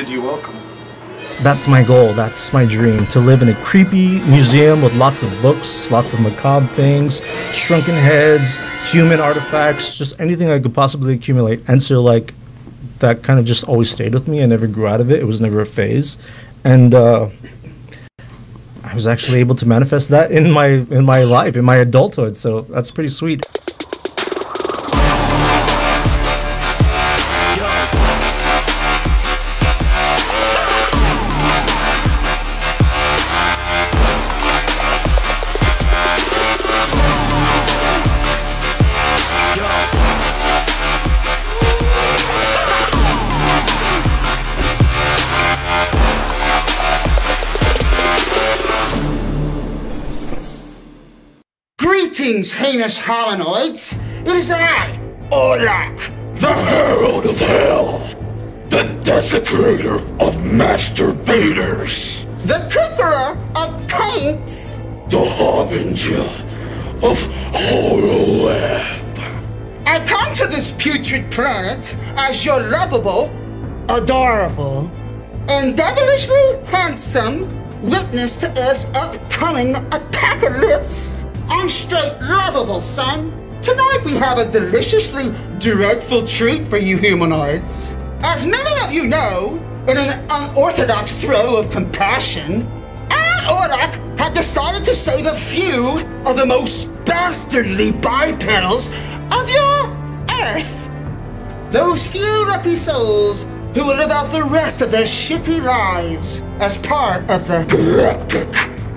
did you welcome? That's my goal, that's my dream, to live in a creepy museum with lots of books, lots of macabre things, shrunken heads, human artifacts, just anything I could possibly accumulate. And so, like, that kind of just always stayed with me. I never grew out of it. It was never a phase. And I was actually able to manifest that in my life, in my adulthood. So that's pretty sweet. Greetings, heinous hominoids. It is I, Orlok, the Herald of Hell, the Desecrator of Masturbators, the Tickler of Taints, the Harbinger of HorrorWeb. I come to this putrid planet as your lovable, adorable, and devilishly handsome witness to Earth's upcoming apocalypse. I'm straight lovable, son. Tonight we have a deliciously dreadful treat for you humanoids. As many of you know, in an unorthodox throw of compassion, I, Orlok, had decided to save a few of the most bastardly bipedals of your Earth. Those few lucky souls who will live out the rest of their shitty lives as part of the Galactic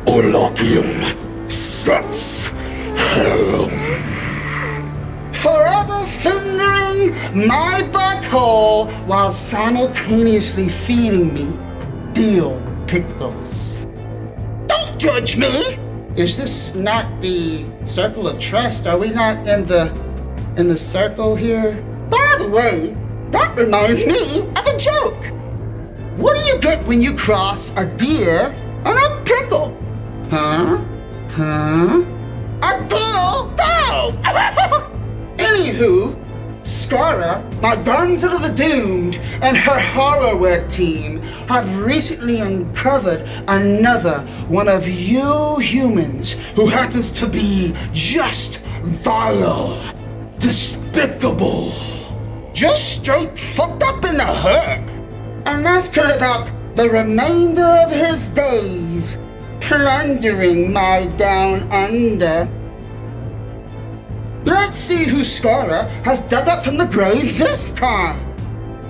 Orlokium Sets Hell. Forever fingering my butthole while simultaneously feeding me dill pickles. Don't judge me! Is this not the circle of trust? Are we not in the circle here? By the way, that reminds me of a joke. What do you get when you cross a deer and a pickle? Huh? A dill dog! Anywho, Skara, my damsel of the doomed, and her HorrorWeb team have recently uncovered another one of you humans who happens to be just vile, despicable, just straight fucked up in the head, enough to live out the remainder of his days plundering my down under. Let's see who Skara has dug up from the grave this time.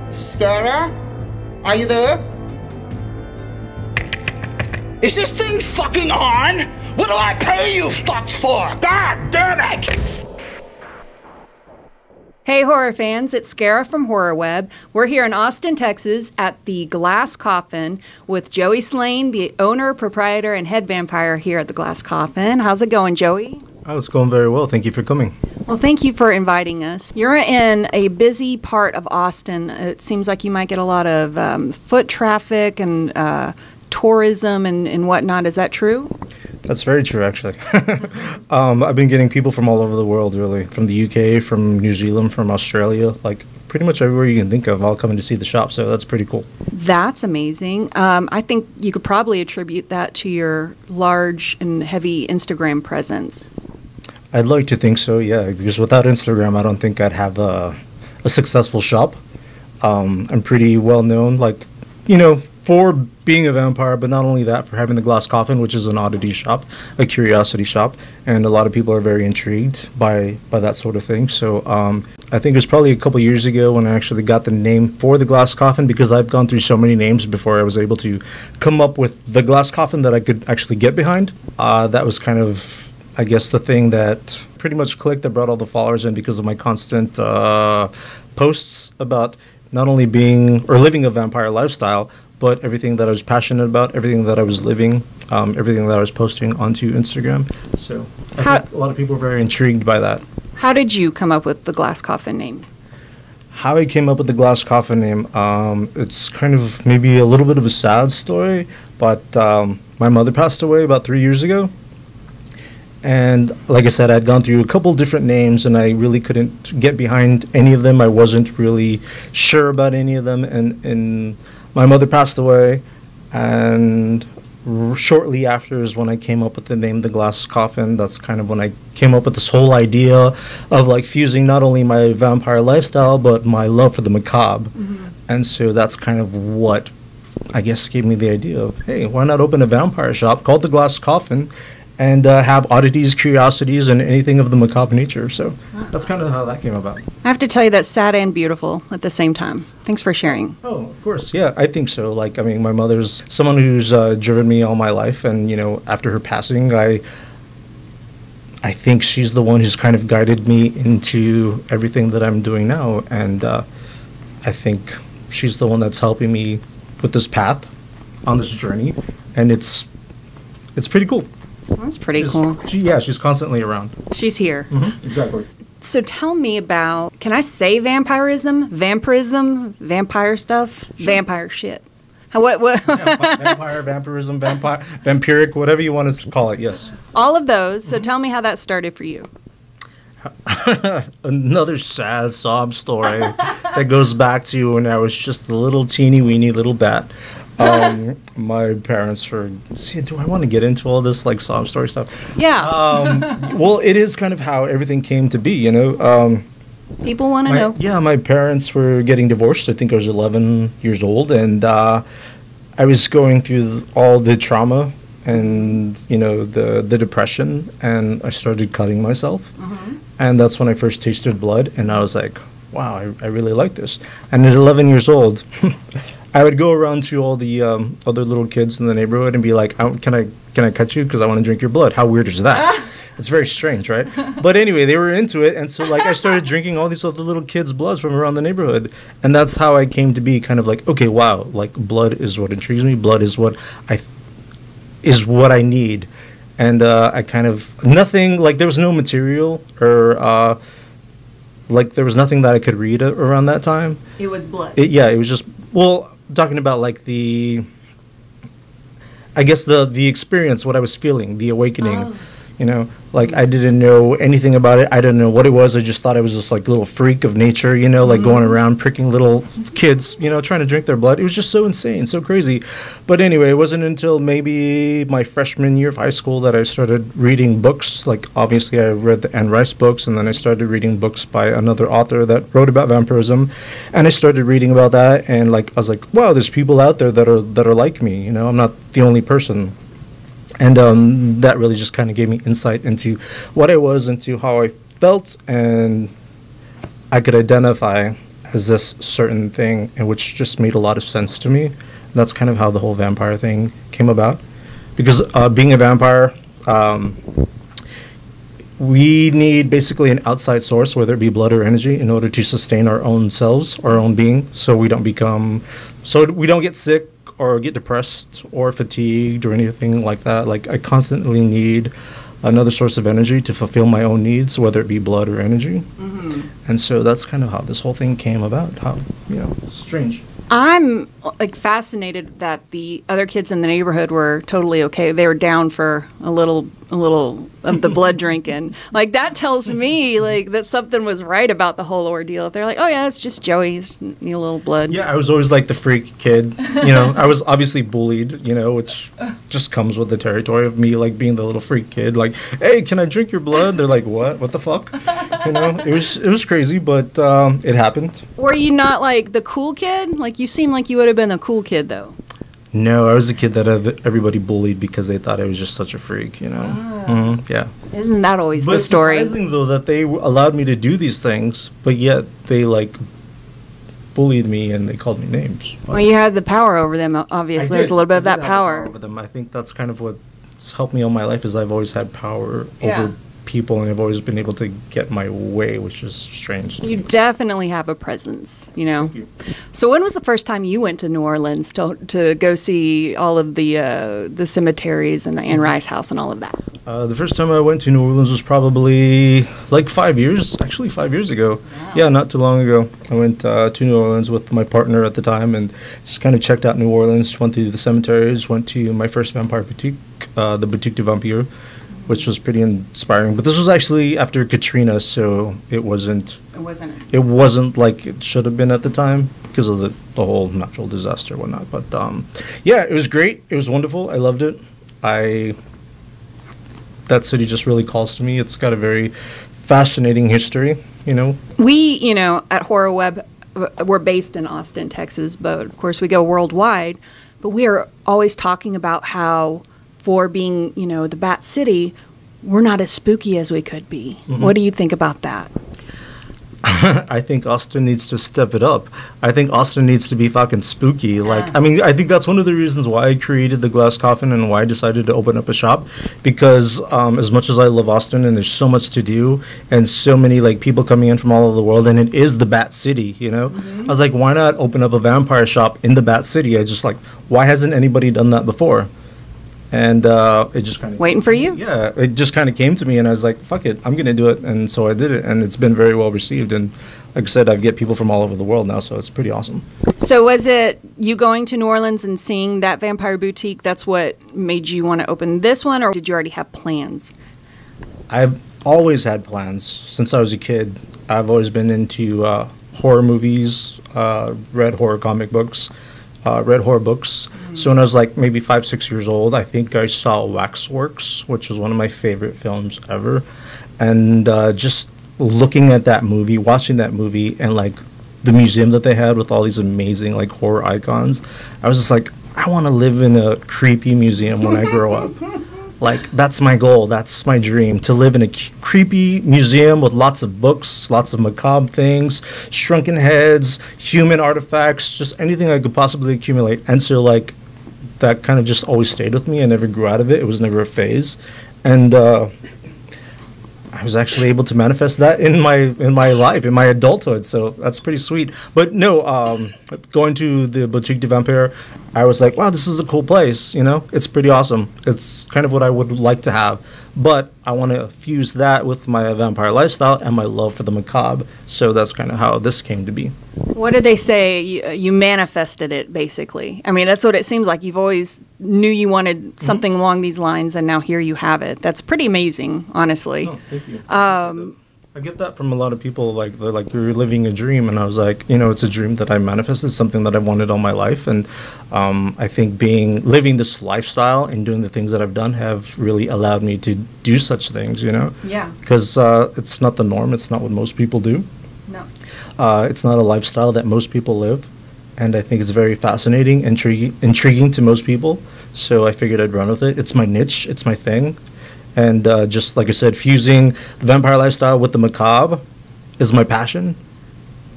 Skara, are you there? Is this thing fucking on? What do I pay you fucks for? God damn it! Hey horror fans, it's Skara from HorrorWeb. We're here in Austin, Texas at the Glass Coffin with Joey Slayne, the owner, proprietor, and head vampire here at the Glass Coffin. How's it going, Joey? Oh, it's going very well. Thank you for coming. Well, thank you for inviting us. You're in a busy part of Austin. It seems like you might get a lot of foot traffic and tourism and whatnot. Is that true? That's very true, actually. I've been getting people from all over the world, really. From the UK, from New Zealand, from Australia, like pretty much everywhere you can think of, all coming to see the shop, so that's pretty cool. That's amazing. I think you could probably attribute that to your large and heavy Instagram presence. I'd like to think so, yeah, because without Instagram, I don't think I'd have a successful shop. I'm pretty well known, like, you know, for being a vampire, but not only that, for having the Glass Coffin, which is an oddity shop, a curiosity shop, and a lot of people are very intrigued by that sort of thing. So I think it was probably a couple years ago when I actually got the name for the Glass Coffin, because I've gone through so many names before I was able to come up with the Glass Coffin that I could actually get behind. That was kind of, I guess, the thing that pretty much clicked, that brought all the followers in because of my constant posts about not only being or living a vampire lifestyle, but everything that I was passionate about, everything that I was living, everything that I was posting onto Instagram. So I think a lot of people were very intrigued by that. How did you come up with the Glass Coffin name? How I came up with the Glass Coffin name, it's kind of maybe a little bit of a sad story, but my mother passed away about 3 years ago. And like I said, I'd gone through a couple different names, and I really couldn't get behind any of them. I wasn't really sure about any of them. And my mother passed away, and shortly after is when I came up with the name The Glass Coffin. That's kind of when I came up with this whole idea of like fusing not only my vampire lifestyle but my love for the macabre. And so that's kind of what I guess gave me the idea of, hey, why not open a vampire shop called The Glass Coffin and have oddities, curiosities, and anything of the macabre nature. So that's kind of how that came about. I have to tell you that's sad and beautiful at the same time. Thanks for sharing. Oh, of course. Yeah, I think so. Like, I mean, my mother's someone who's driven me all my life. And, you know, after her passing, I think she's the one who's kind of guided me into everything that I'm doing now. And I think she's the one that's helping me with this path on this journey. And it's pretty cool. That's pretty cool. She's constantly around. She's here. Exactly. So tell me about, can I say vampirism? Vampirism? Vampire stuff? Sure. Vampire shit. What? Vampire, vampirism, vampiric, whatever you want to call it, yes. All of those. So tell me how that started for you. Another sad sob story that goes back to when I was just a little teeny weeny little bat. My parents were, do I want to get into all this like sob story stuff? Yeah. Well, it is kind of how everything came to be, you know. People want to know. Yeah, my parents were getting divorced. I think I was 11 years old, and I was going through all the trauma and, you know, the depression, and I started cutting myself. And that's when I first tasted blood, and I was like, wow, I really like this. And at 11 years old, I would go around to all the other little kids in the neighborhood and be like, can I cut you because I want to drink your blood? How weird is that? It's very strange, right? But anyway, they were into it, and so like I started drinking all these other little kids' bloods from around the neighborhood, and that's how I came to be kind of like, okay, wow, like blood is what intrigues me. Blood is what I need, and I kind of nothing like there was no material or like there was nothing that I could read around that time. It was blood. It was just talking about like the experience, what I was feeling, the awakening. You know, like I didn't know anything about it. I didn't know what it was. I just thought I was this like little freak of nature, you know, like going around pricking little kids, you know, trying to drink their blood. It was just so insane, so crazy. But anyway, it wasn't until maybe my freshman year of high school that I started reading books. Like obviously I read the Anne Rice books, and then I started reading books by another author that wrote about vampirism. And I started reading about that, and like I was like, wow, there's people out there that are like me, you know, I'm not the only person. And that really just kind of gave me insight into what I was, into how I felt, and I could identify as this certain thing, and which just made a lot of sense to me. And that's kind of how the whole vampire thing came about. Because being a vampire, we need basically an outside source, whether it be blood or energy, in order to sustain our own selves, our own being, so we don't get sick or get depressed or fatigued or anything like that. Like I constantly need another source of energy to fulfill my own needs, whether it be blood or energy. And so that's kind of how this whole thing came about. How, you know, strange. I'm like fascinated that the other kids in the neighborhood were totally okay. They were down for a little of the blood drinking. Like that tells me like that something was right about the whole ordeal. If they're like, oh yeah, it's just Joey's a little blood. Yeah, I was always like the freak kid. You know, I was obviously bullied, you know, which just comes with the territory of me like being the little freak kid. Like, hey, can I drink your blood? They're like, what? What the fuck? You know, it was crazy, but it happened. Were you not like the cool kid? Like you seem like you would have been a cool kid though. No, I was a kid that everybody bullied because they thought I was just such a freak, you know. Yeah. Isn't that always the story? It's surprising, though, that they allowed me to do these things, but yet they, like, bullied me and they called me names. Well, you had the power over them, obviously. There's a little bit of that power. Over them. I think that's kind of what's helped me all my life is I've always had power over people, and I've always been able to get my way, which is strange. You definitely have a presence, you know. So when was the first time you went to New Orleans to go see all of the cemeteries and the Anne Rice house and all of that? The first time I went to New Orleans was probably like 5 years ago. Wow. Yeah, not too long ago. I went to New Orleans with my partner at the time and just kind of checked out New Orleans, went through the cemeteries, went to my first vampire boutique, the Boutique du Vampire, which was pretty inspiring. But this was actually after Katrina, so it wasn't It wasn't like it should have been at the time because of the whole natural disaster and whatnot. But yeah, it was great. It was wonderful. I loved it. That city just really calls to me. It's got a very fascinating history, you know. We, you know, at HorrorWeb, we're based in Austin, Texas, but of course we go worldwide. But we are always talking about how, for being, you know, the Bat City, we're not as spooky as we could be. Mm-hmm. What do you think about that? I think Austin needs to step it up. I think Austin needs to be fucking spooky. Like, I mean, I think that's one of the reasons why I created the Glass Coffin and why I decided to open up a shop. Because as much as I love Austin and there's so much to do and so many like people coming in from all over the world, and it is the Bat City, you know. I was like, why not open up a vampire shop in the Bat City? I just like, why hasn't anybody done that before? And it just kind of waiting for you. Yeah, it just kind of came to me, and I was like, "Fuck it, I'm gonna do it." And so I did it, and it's been very well received. And like I said, I get people from all over the world now, so it's pretty awesome. So was it you going to New Orleans and seeing that vampire boutique? That's what made you want to open this one, or did you already have plans? I've always had plans since I was a kid. I've always been into horror movies, read horror comic books. Read horror books. So when I was like maybe 5, 6 years old, I think I saw Waxworks, which was one of my favorite films ever. And just looking at that movie, watching that movie, and like the museum that they had with all these amazing like horror icons, I was just like, I want to live in a creepy museum when I grow up. Like, that's my goal. That's my dream, to live in a creepy museum with lots of books, lots of macabre things, shrunken heads, human artifacts, just anything I could possibly accumulate. And so, like, that kind of just always stayed with me. I never grew out of it. It was never a phase. And I was actually able to manifest that in my life, in my adulthood. So that's pretty sweet. But no, going to the Boutique du Vampire, I was like, wow, this is a cool place, you know? It's pretty awesome. It's kind of what I would like to have. But I want to fuse that with my vampire lifestyle and my love for the macabre. So that's kind of how this came to be. What did they say? You manifested it, basically. I mean, that's what it seems like. You've always knew you wanted something along these lines, and now here you have it. That's pretty amazing, honestly. Oh, thank you. I get that from a lot of people, like, they're like, you're living a dream, and I was like, you know, it's a dream that I manifested, something that I wanted all my life, and I think living this lifestyle and doing the things that I've done have really allowed me to do such things, you know? Yeah. Because it's not the norm, it's not what most people do. No. It's not a lifestyle that most people live, and I think it's very fascinating, intriguing to most people, so I figured I'd run with it. It's my niche, it's my thing. And just like I said, fusing the vampire lifestyle with the macabre is my passion.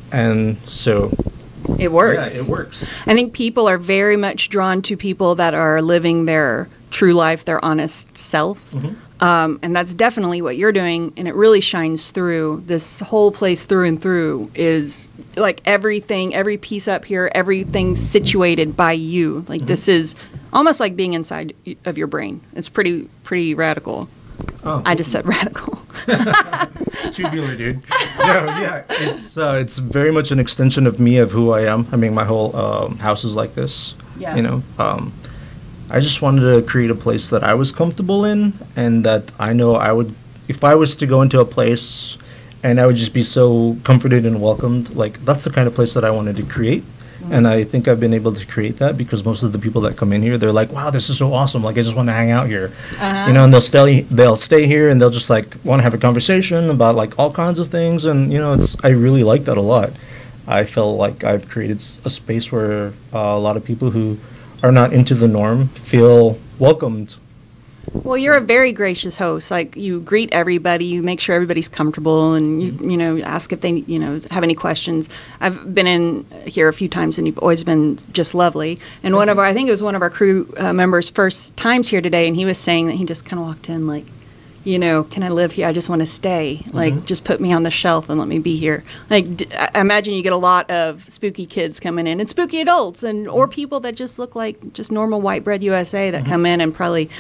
And so it works. Yeah, it works. I think people are very much drawn to people that are living their true life, their honest self. And that's definitely what you're doing. And it really shines through. This whole place through and through is like everything, every piece up here, everything's situated by you. Like this is almost like being inside of your brain. It's pretty radical. Oh, I just said radical. Tubular, dude. No, yeah, it's very much an extension of me, of who I am. I mean, my whole house is like this. Yeah. You know, I just wanted to create a place that I was comfortable in, and that I know I would, if I was to go into a place, and I would just be so comforted and welcomed. Like, that's the kind of place that I wanted to create. And I think I've been able to create that because most of the people that come in here, they're like, wow, this is so awesome. Like, I just want to hang out here. You know, and they'll stay here and they'll just like want to have a conversation about like all kinds of things. And, you know, I really like that a lot. I feel like I've created a space where a lot of people who are not into the norm feel welcomed. Well, you're a very gracious host. Like, you greet everybody, you make sure everybody's comfortable, and you know, ask if they, you know, have any questions. I've been in here a few times, and you've always been just lovely. And I think it was one of our crew members' first times here today, and he was saying that he just kind of walked in like, you know, can I live here? I just want to stay. Like, just put me on the shelf and let me be here. Like, I imagine you get a lot of spooky kids coming in, and spooky adults, and or people that just look like just normal white bread USA that come in and probably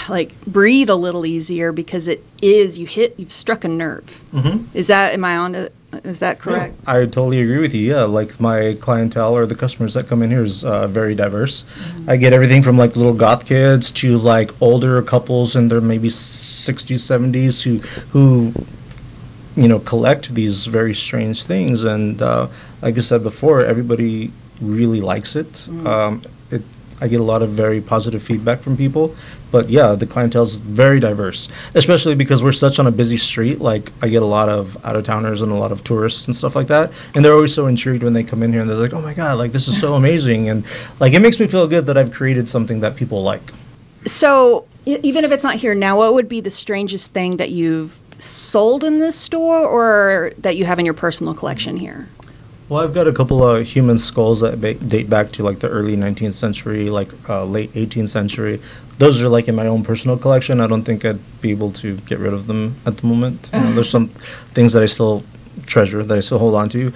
like breathe a little easier because you've struck a nerve. Is that correct? Yeah, I totally agree with you. Yeah, like my clientele or the customers that come in here is very diverse. I get everything from like little goth kids to like older couples in their maybe 60s, 70s who collect these very strange things. And like I said before, everybody really likes it. I get a lot of very positive feedback from people. But yeah, the clientele is very diverse, especially because we're such on a busy street. Like, I get a lot of out-of-towners and a lot of tourists and stuff like that. And they're always so intrigued when they come in here and they're like, oh my God, like, this is so amazing. And like, it makes me feel good that I've created something that people like. So even if it's not here now, what would be the strangest thing that you've sold in this store or that you have in your personal collection here? Well, I've got a couple of human skulls that date back to like the early 19th century, like late 18th century. Those are like in my own personal collection. I don't think I'd be able to get rid of them at the moment. There's some things that I still treasure, that I still hold on to.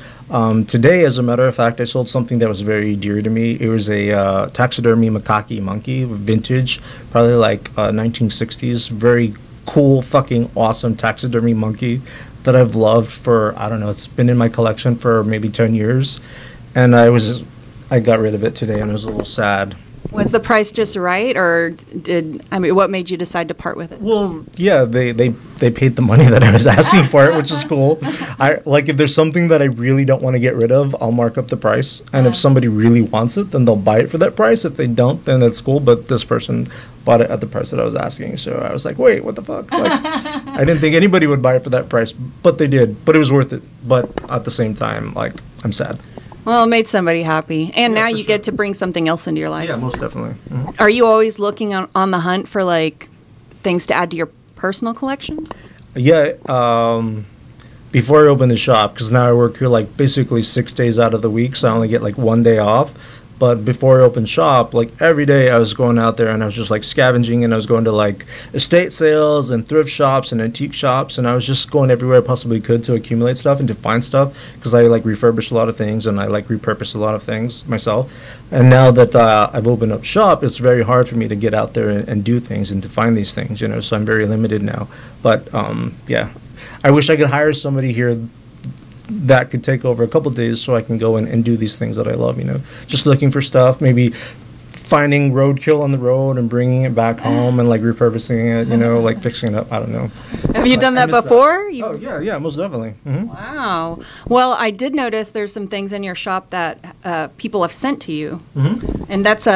Today, as a matter of fact, I sold something that was very dear to me. It was a taxidermy macaque monkey, vintage, probably like 1960s, very cool, fucking awesome taxidermy monkey that I've loved for, I don't know, it's been in my collection for maybe 10 years. And I got rid of it today, and I was a little sad. Was the price just right, or what made you decide to part with it? Well, yeah, they paid the money that I was asking for it, which is cool. If there's something that I really don't want to get rid of, I'll mark up the price. And if somebody really wants it, then they'll buy it for that price. If they don't, then that's cool. But this person bought it at the price that I was asking. So I was like, wait, what the fuck? Like, I didn't think anybody would buy it for that price, but they did. But it was worth it. But at the same time, like, I'm sad. Well, it made somebody happy. And now you get to bring something else into your life. Yeah, most definitely. Mm-hmm. Are you always looking on the hunt for, like, things to add to your personal collection? Yeah. Before I opened the shop, because now I work here, like, basically 6 days out of the week, so I only get, like, 1 day off. But before I opened shop, like, every day I was going out there and I was just, like, scavenging, and I was going to, like, estate sales and thrift shops and antique shops, and I was just going everywhere I possibly could to accumulate stuff and to find stuff, because I, like, refurbish a lot of things and I, like, repurpose a lot of things myself. And now that I've opened up shop, it's very hard for me to get out there and do things and to find these things, so I'm very limited now. But, yeah, I wish I could hire somebody here that could take over a couple of days so I can go in and do these things that I love, just looking for stuff, maybe finding roadkill on the road and bringing it back home and like repurposing it, like fixing it up. I don't know. Have you done that before? Oh, yeah, most definitely. Mm-hmm. Wow. Well, I did notice there's some things in your shop that people have sent to you. Mm-hmm. And that's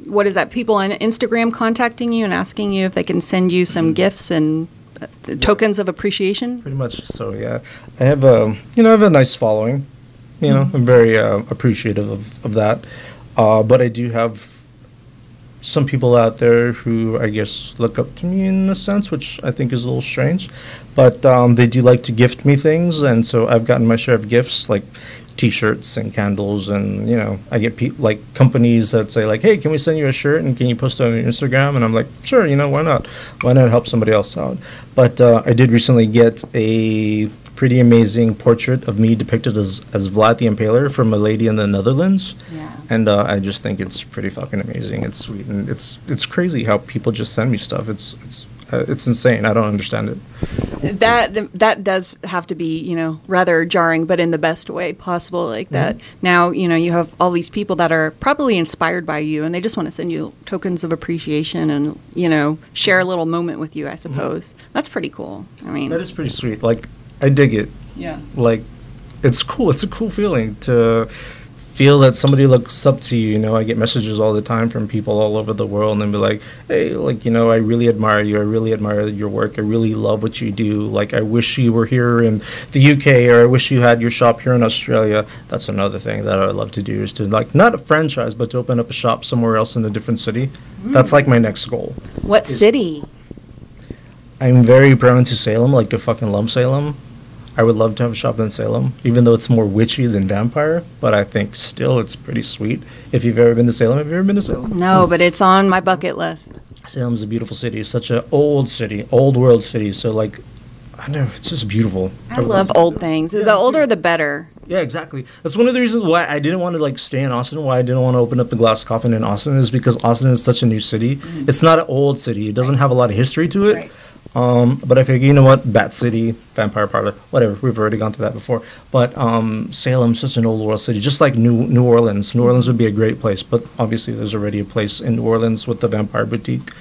what is that, people on Instagram contacting you and asking you if they can send you some gifts and tokens of appreciation? Pretty much so, yeah. I have I have a nice following. I'm very appreciative of that. But I do have some people out there who I guess look up to me in a sense, which I think is a little strange. But they do like to gift me things, and so I've gotten my share of gifts, like T-shirts and candles, and I get like companies that say like, hey, can we send you a shirt and can you post it on your Instagram? And I'm like, sure, why not help somebody else out? But I did recently get a pretty amazing portrait of me depicted as Vlad the Impaler from a lady in the Netherlands. Yeah. And I just think it's pretty fucking amazing. It's sweet, and it's crazy how people just send me stuff. It's insane. I don't understand it. That does have to be, rather jarring, but in the best way possible. Like that. Now, you have all these people that are probably inspired by you, and they just want to send you tokens of appreciation and, share a little moment with you, I suppose. That's pretty cool. I mean, that is pretty sweet. Like, I dig it. Yeah. Like, it's cool. It's a cool feeling to feel that somebody looks up to you. I get messages all the time from people all over the world, and they'll be like, hey, like, I really admire you. I really admire your work. I really love what you do. Like, I wish you were here in the UK, or I wish you had your shop here in Australia. That's another thing that I would love to do, is to, like, not a franchise, but to open up a shop somewhere else in a different city. That's, like, my next goal. What city? I'm very prone to Salem. Like, I fucking love Salem. I would love to have a shop in Salem, even though it's more witchy than vampire. But I think still it's pretty sweet. If you've ever been to Salem, have you ever been to Salem? No, but it's on my bucket list. Salem's a beautiful city. It's such an old city, old world city. So, like, I know, it's just beautiful. I love old things. Yeah, the older, the better. Yeah, exactly. That's one of the reasons why I didn't want to, like, stay in Austin, why I didn't want to open up the Glass Coffin in Austin, is because Austin is such a new city. Mm-hmm. It's not an old city. It doesn't have a lot of history to it. Right. But I figure, what, Bat City, Vampire Parlor, whatever, we've already gone through that before. But Salem's such an old world city, just like New Orleans. New Orleans would be a great place, but obviously there's already a place in New Orleans with the Vampire Boutique.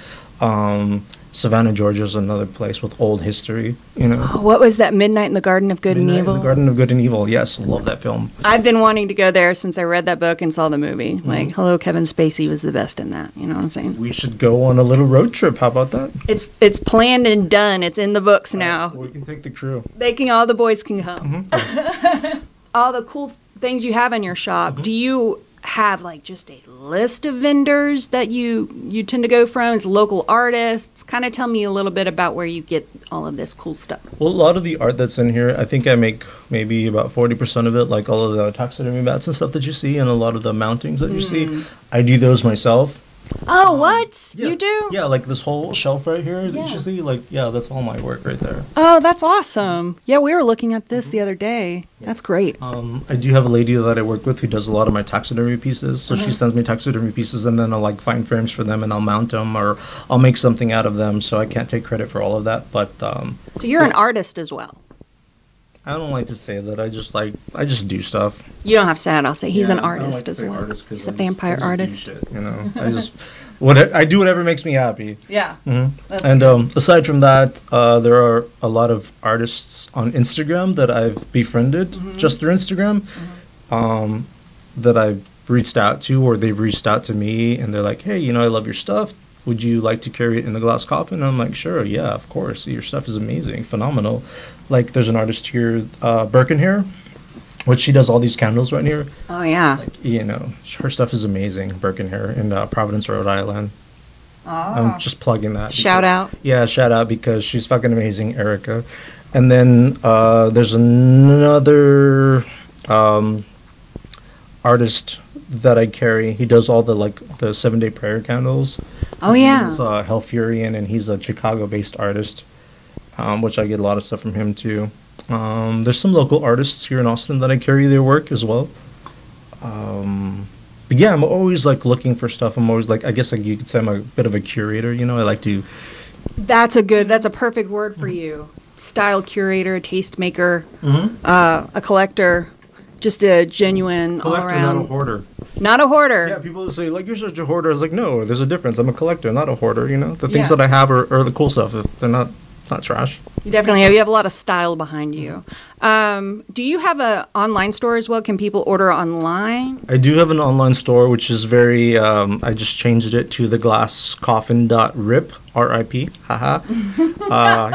Savannah, Georgia is another place with old history, you know. Oh, what was that, Midnight in the Garden of Good and Midnight in Evil? the Garden of Good and Evil, yes, love that film. I've been wanting to go there since I read that book and saw the movie. Like, hello, Kevin Spacey was the best in that. You know what I'm saying? We should go on a little road trip. How about that? It's planned and done. It's in the books now. We can take the crew. All the boys can come. All the cool things you have in your shop. Do you have like just a list of vendors that you tend to go from? It's local artists. Kind of tell me a little bit about where you get all of this cool stuff. Well, a lot of the art that's in here, I think I make maybe about 40% of it, like all of the taxidermy bats and stuff that you see, and a lot of the mountings that you see. I do those myself. Oh, what? Yeah. You do? Yeah, like this whole shelf right here that you see, like, yeah, that's all my work right there. Oh, that's awesome. Yeah, we were looking at this the other day. That's great. I do have a lady that I work with who does a lot of my taxidermy pieces. So she sends me taxidermy pieces, and then I'll like find frames for them, and I'll mount them, or I'll make something out of them. So I can't take credit for all of that. But So you're an artist as well. I don't like to say that. I just do stuff. You don't have to say it. I'll say he's an I don't artist like to as say well. artist 'cause He's a I vampire just do artist. shit, you know, I do whatever makes me happy. Yeah. And aside from that, there are a lot of artists on Instagram that I've befriended just through Instagram, that I've reached out to, or they've reached out to me, and they're like, "Hey, you know, I love your stuff. Would you like to carry it in the Glass Coffin?" And I'm like, "Sure, yeah, of course. Your stuff is amazing, phenomenal." Like, there's an artist here, Birkin here, which she does all these candles right here. Oh, yeah. Like, you know, her stuff is amazing. Birkin here in Providence, Rhode Island. I'm just plugging that. Shout out. Yeah, shout out because she's fucking amazing, Erica. And then there's another artist that I carry. He does all the 7-day prayer candles. Oh, yeah. He's Hellfurion, and he's a Chicago-based artist, which I get a lot of stuff from him too. There's some local artists here in Austin that I carry their work as well. But yeah, I'm always like looking for stuff. I'm always like, I guess like you could say I'm a bit of a curator. You know, I like to. That's a perfect word for you. Style curator, taste maker, a collector, just a genuine Collector, all-around. not a hoarder. Not a hoarder. Yeah, people say, like, you're such a hoarder. I was like, no, there's a difference. I'm a collector, not a hoarder, you know? The things Yeah. that I have are the cool stuff. If they're not trash. You definitely have. You have a lot of style behind you. Do you have an online store as well? Can people order online? I do have an online store, which is very, I just changed it to the glasscoffin.rip, R-I-P, haha.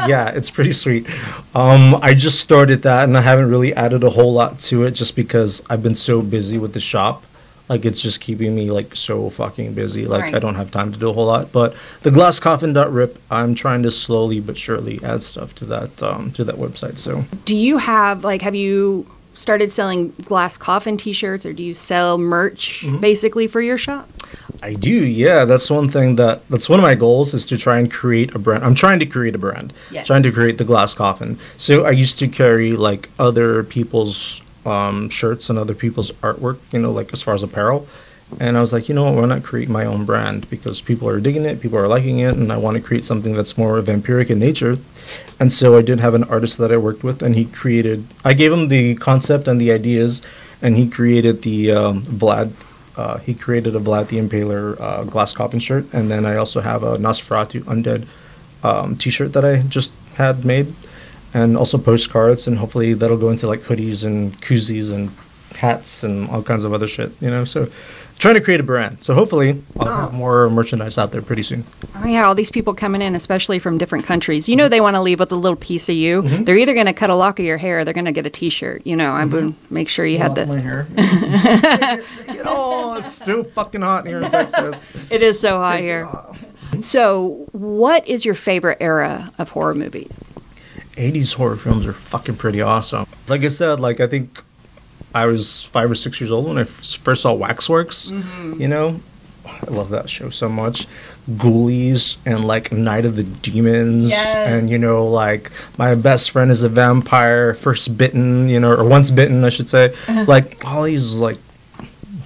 Yeah, it's pretty sweet. I just started that, and I haven't really added a whole lot to it just because I've been so busy with the shop. Like, it's just keeping me, like, so fucking busy. Like, Right. I don't have time to do a whole lot. But the glasscoffin.rip, I'm trying to slowly but surely add stuff to that website, so. Do you have you started selling Glass Coffin t-shirts, or do you sell merch basically for your shop? I do, yeah. That's one thing that's one of my goals is to try and create a brand. I'm trying to create a brand. Yes. Trying to create the Glass Coffin. So I used to carry, like, other people's shirts and other people's artwork, you know, like as far as apparel. And I was like, you know what, why not create my own brand? Because people are digging it, people are liking it, and I want to create something that's more vampiric in nature. And so I did have an artist that I worked with, and I gave him the concept and the ideas, and he created the Vlad. He created a Vlad the Impaler Glass Coffin shirt, and then I also have a Nosferatu Undead t-shirt that I just had made. And also postcards, and hopefully that'll go into like hoodies and koozies and hats and all kinds of other shit, you know. So trying to create a brand. So hopefully I'll have more merchandise out there pretty soon. Oh yeah, all these people coming in, especially from different countries. You know, they want to leave with a little piece of you. They're either going to cut a lock of your hair, or they're going to get a T-shirt. You know, I would make sure you had My the. hair. You know, it's still fucking hot here in Texas. It is so hot here. So, what is your favorite era of horror movies? 80s horror films are fucking pretty awesome. Like I said, like I think I was 5 or 6 years old when I first saw Waxworks. You know, I love that show so much. Ghoulies and like Night of the Demons. Yes. And you know, like My Best Friend is a Vampire, First Bitten, you know, or Once Bitten, I should say. Like all these like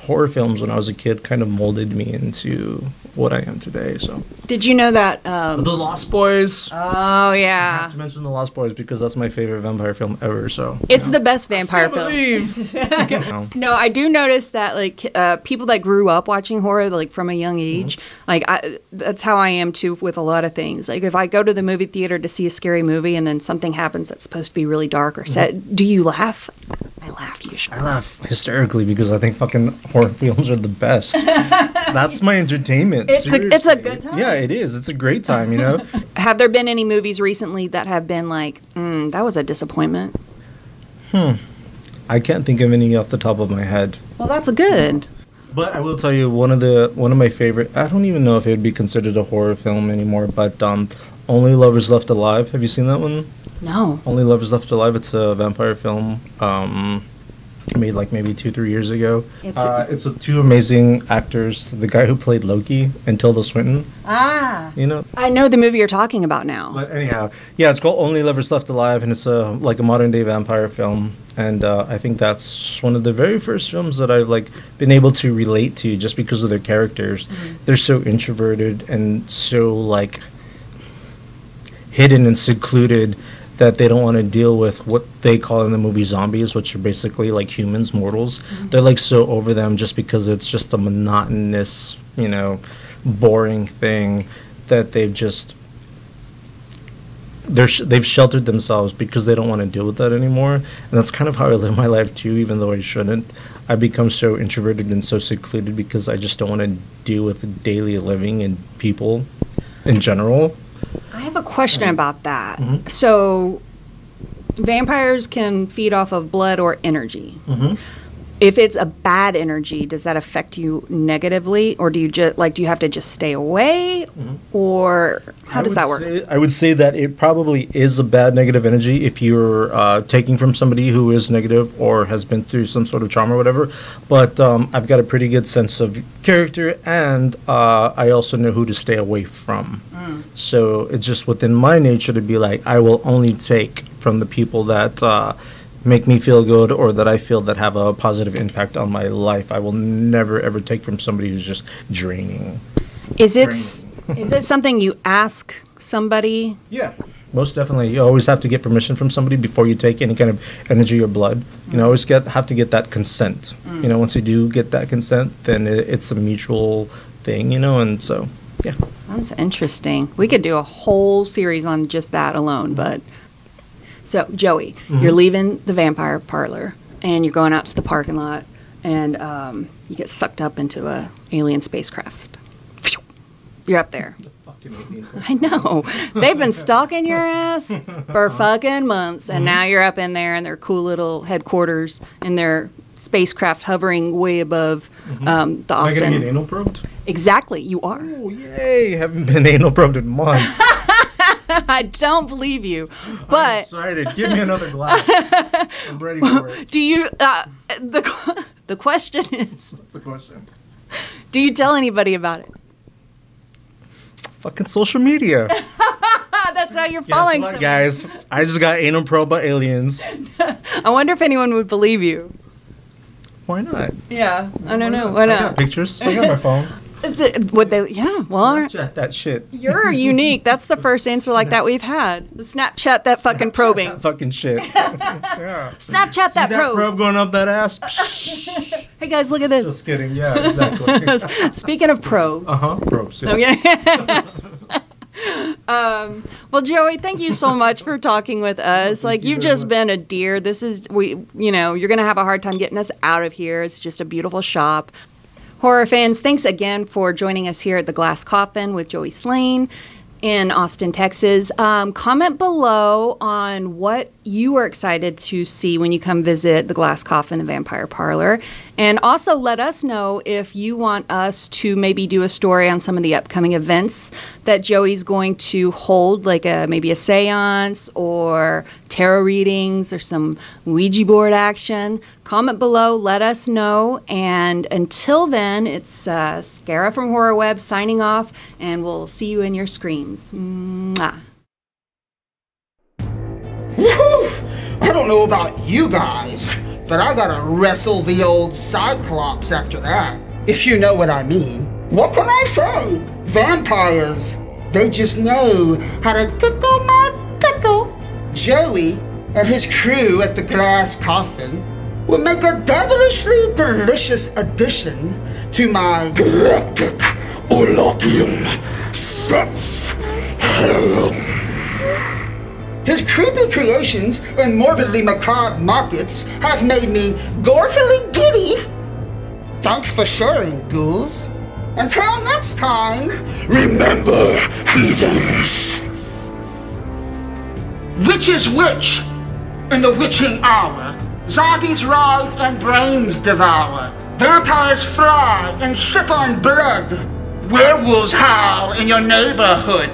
horror films when I was a kid kind of molded me into what I am today. So, did you know that The Lost Boys. oh I yeah, have to mention The Lost Boys because that's my favorite vampire film ever. So it's the best vampire film. No, I do notice that like people that grew up watching horror like from a young age, like that's how I am too with a lot of things. Like if I go to the movie theater to see a scary movie and then something happens that's supposed to be really dark or sad, do you laugh? I laugh usually. I laugh hysterically because I think fucking horror films are the best. That's my entertainment. It's a seriously. good time. Yeah, it is. It's a great time, you know? Have there been any movies recently that have been like, that was a disappointment? I can't think of any off the top of my head. Well, that's good. But I will tell you one of my favorite. I don't even know if it would be considered a horror film anymore. But Only Lovers Left Alive. Have you seen that one? No. Only Lovers Left Alive. It's a vampire film. Made like maybe 2-3 years ago. It's with two amazing actors. The guy who played Loki and Tilda Swinton. You know. I know the movie you're talking about now. But anyhow, yeah, it's called Only Lovers Left Alive, and it's like a modern day vampire film. And I think that's one of the very first films that I've like been able to relate to, just because of their characters. They're so introverted and so like hidden and secluded that they don't want to deal with what they call in the movie zombies, which are basically like humans, mortals. They're like so over them just because it's just a monotonous, you know, boring thing that they've sheltered themselves because they don't want to deal with that anymore. And that's kind of how I live my life too, even though I shouldn't. I become so introverted and so secluded because I just don't want to deal with daily living and people in general. I have a question about that. So, vampires can feed off of blood or energy. If it's a bad energy, does that affect you negatively, or do you have to just stay away, or how does that work? I would say that it probably is a bad negative energy if you're taking from somebody who is negative or has been through some sort of trauma or whatever. But I've got a pretty good sense of character, and I also know who to stay away from. So it's just within my nature to be like, I will only take from the people that make me feel good or that I feel that have a positive impact on my life. I will never ever take from somebody who's just draining. Is it something you ask somebody? Yeah, most definitely. You always have to get permission from somebody before you take any kind of energy or blood. You know, always have to get that consent. You know, once you do get that consent, then it's a mutual thing, you know, and so, yeah. That's interesting. We could do a whole series on just that alone, but... So, Joey, you're leaving the vampire parlor, and you're going out to the parking lot, and you get sucked up into a alien spacecraft. You're up there. I know. They've been stalking your ass for fucking months, and now you're up in there in their cool little headquarters in their spacecraft hovering way above the Austin. Am I going to get anal probed? Exactly, you are. Oh, yay. Haven't been anal probed in months. I don't believe you, but I'm excited. Give me another glass. I'm ready for it. Do you? The question is. What's the question? Do you tell anybody about it? Fucking social media. That's how you're following. Guess what, guys? I just got anal probed by aliens. I wonder if anyone would believe you. Why not? Yeah, I don't know. Why not? I got pictures. I got my phone. Is it, would they? Yeah. Well, Snapchat that shit. You're unique. That's the first answer like that we've had. The Snapchat that fucking probing. That fucking shit. Yeah. Snapchat that probe. Probe going up that ass. Hey guys, look at this. Just kidding. Yeah, exactly. Speaking of probes. Probes. Yes. Okay. Well, Joey, thank you so much for talking with us. Like, you've just been a dear. This is you're gonna have a hard time getting us out of here. It's just a beautiful shop. Horror fans, thanks again for joining us here at the Glass Coffin with Joey Slayne in Austin, Texas. Comment below on what you are excited to see when you come visit the Glass Coffin, the Vampire Parlor. And also let us know if you want us to maybe do a story on some of the upcoming events that Joey's going to hold, like maybe a seance or tarot readings or some Ouija board action. Comment below, let us know. And until then, it's Scara from HorrorWeb's signing off, and we'll see you in your screams. Mwah. Woohoo! I don't know about you guys, but I gotta wrestle the old Cyclops after that, if you know what I mean. What can I say? Vampires, they just know how to tickle my pickle. Joey and his crew at the Glass Coffin will make a devilishly delicious addition to my Galactic Olagium Sex Harem. His creepy creations and morbidly macabre markets have made me gorefully giddy. Thanks for sharing, ghouls. Until next time, Remember, heathens. witch is witch. In the witching hour, zombies rise and brains devour. Vampires fly and sip on blood. Werewolves howl in your neighborhood.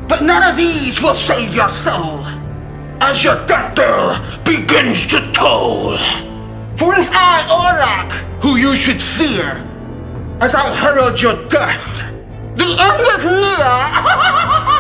But none of these will save your soul as your death bell begins to toll. For it is I, Orlok, who you should fear, as I herald your death. The end is near.